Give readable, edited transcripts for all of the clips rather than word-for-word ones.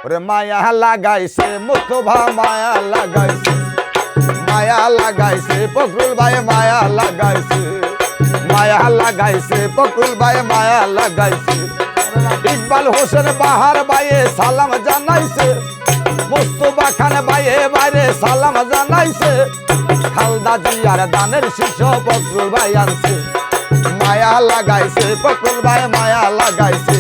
ওরে মায়া লাগাইছে মুস্তফা মায়া লাগাইছে, মায়া লাগাইছে ফখরুল ভাই মায়া লাগাইছে, মায়া লাগাইছে ফখরুল ভাই মায়া লাগাইছে। ইকবাল হোসেন বাহার ভাইয়ে সালাম জানাইছে, মুস্তফা খান ভাইয়ে বাইরে সালাম জানাইছে। খালদা জিয়ার দানের শীষ ফখরুল ভাই আনছে, মায়া লাগাইছে ফখরুল ভাই মায়া লাগাইছে।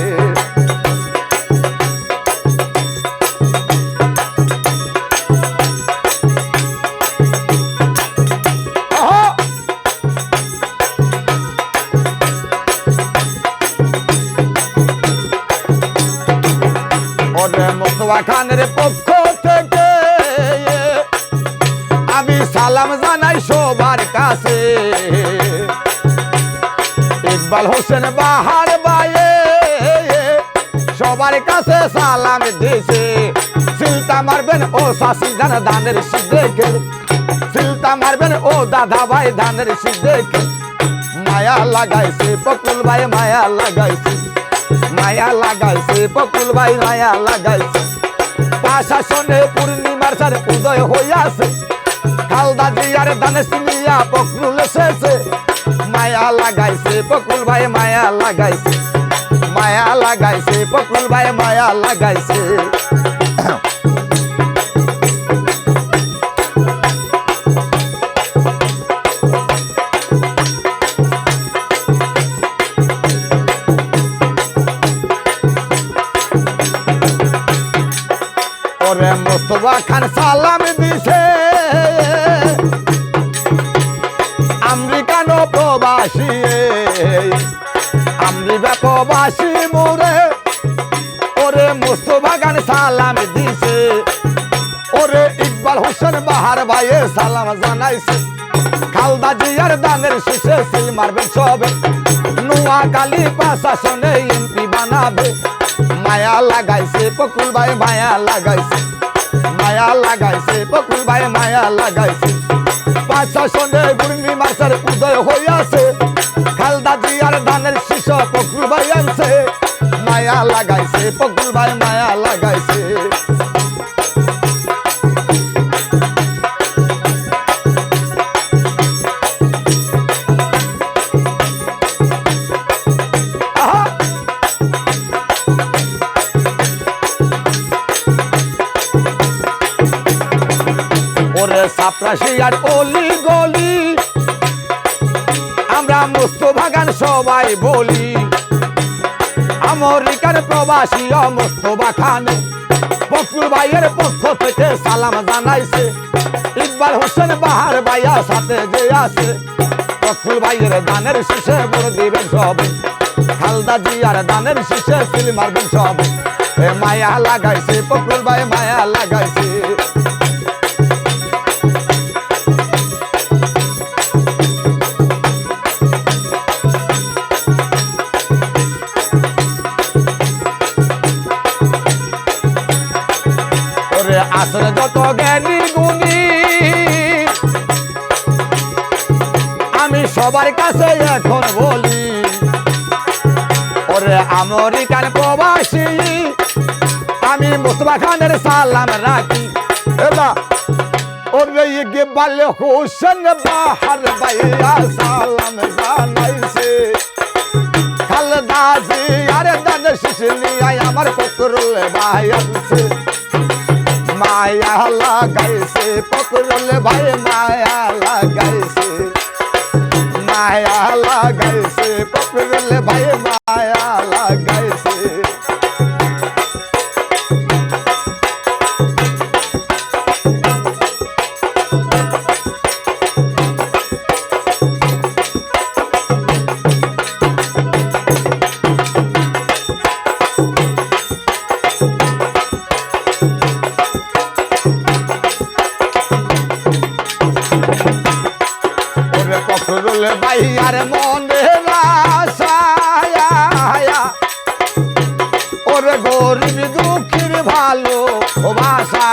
মুস্তফা খানের পক্ষ থেকে আমি সালাম জানাই সবার কাছে। ইকবাল হোসেন বাহার ভাইয়ে সবার কাছে সালাম দিয়েছে। সিলতা মারবেন ও শাসি জান দানের সিদ্ধেকে, সিলতা মারবেন ও দাদা ভাই ধানের সিদ্ধেকে। মায়া লাগাইছে ফখরুল ভাই মায়া লাগাইছে, মায়া লাগাইছে ফখরুল ভাই মায়া লাগাইছে। প্রশাসনে পূর্ণিমার সার উদয় হইয়াছে, খালদা জিয়ার দানেশ মিয়া ফখরুল এসেছে। মায়া লাগাইছে ফখরুল ভাই মায়া লাগাইছে, মায়া লাগাইছে ফখরুল ভাই মায়া লাগাইছে। ওরে মুস্তফা খান সালাম দিছে আমেরিকান প্রবাসী, আমেরিকা প্রবাসী মোরে। ওরে মুস্তফা খান সালাম দিছে, ওরে ইকবাল হোসেন বাহার ভাইয়ে সালাম জানাইছে। খালদা জিয়ার দানের শীষে সিল মারবেন সবে, নোয়াখালী প্রশাসনে এমপি বানাবে। মায়া লাগাইছে ফখরুল ভাই মায়া লাগাইছে, মায়া লাগাইছে ফখরুল ভাই মায়া লাগাইছে। প্রশাসনে পূর্ণিমার সার উদয় হইয়াছে, খালদা জিয়ার দানের শীষ ফখরুল ভাই আনছে। মায়া লাগাইছে ফখরুল ভাই মায়া লাগাইছে। ওরে সাপ্রাশিয়ার অলি গলি আমরা মুস্তফা খান সবাই বলি। আমেরিকার প্রবাসী মুস্তফা খান ফখরুল ভাইয়ের পক্ষ থেকে সালাম জানাইছে। ইকবাল হোসেন বাহার ভাইয়া সাথে যে আছে, ফখরুল ভাইয়ের দানের শীষে ভোট দিবেন সবে, খালদা জিয়ার দানের শীষে সিল মারবেন সবে। মায়া লাগাইছে ফখরুল ভাই মায়া লাগাইছে। আসলে যত জ্ঞানী গুণী আমি সবার কাছে এখন বলি। ওরে আমেরিকান প্রবাসী আমি মুস্তফা খানের সালাম রাখি। ওরে ইকবাল হোসেন বাহার ভাইয়া সালাম জানাইছে, খালদা জিয়ার দানের শীষ নিয়ে আমার ফখরুল ভাই আনছে। মায়া লাগাইছে ফখরুল ভাই মায়া লাগাইছে, মায়া লাগাইছে ফখরুল ভাই মায়া লাগাইছে। ফখরুল ভাইয়ার মনে আশায়া, ওরে গরিব দুঃখীর ভালো বাসা।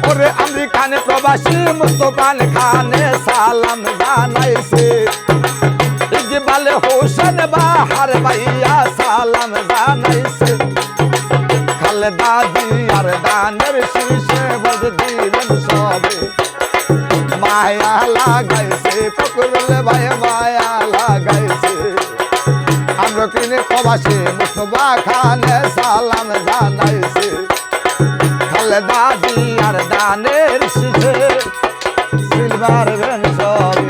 ওরে আমেরিকান প্রবাসী মুস্তফা খানে সালাম জানাইছে। ইকবাল হোসেন বাহার ভাইয়া সালাম জানাইছে। দিবেন সবে মায়া লাগাইছে ফকরুল ভাই মায়া লাগাইছে আমরা কিনে প্রবাসী মুস্তফা খানে সালাম জানাইছে খালেদা জিয়ার দানের শিখে সিলভার বেন সবে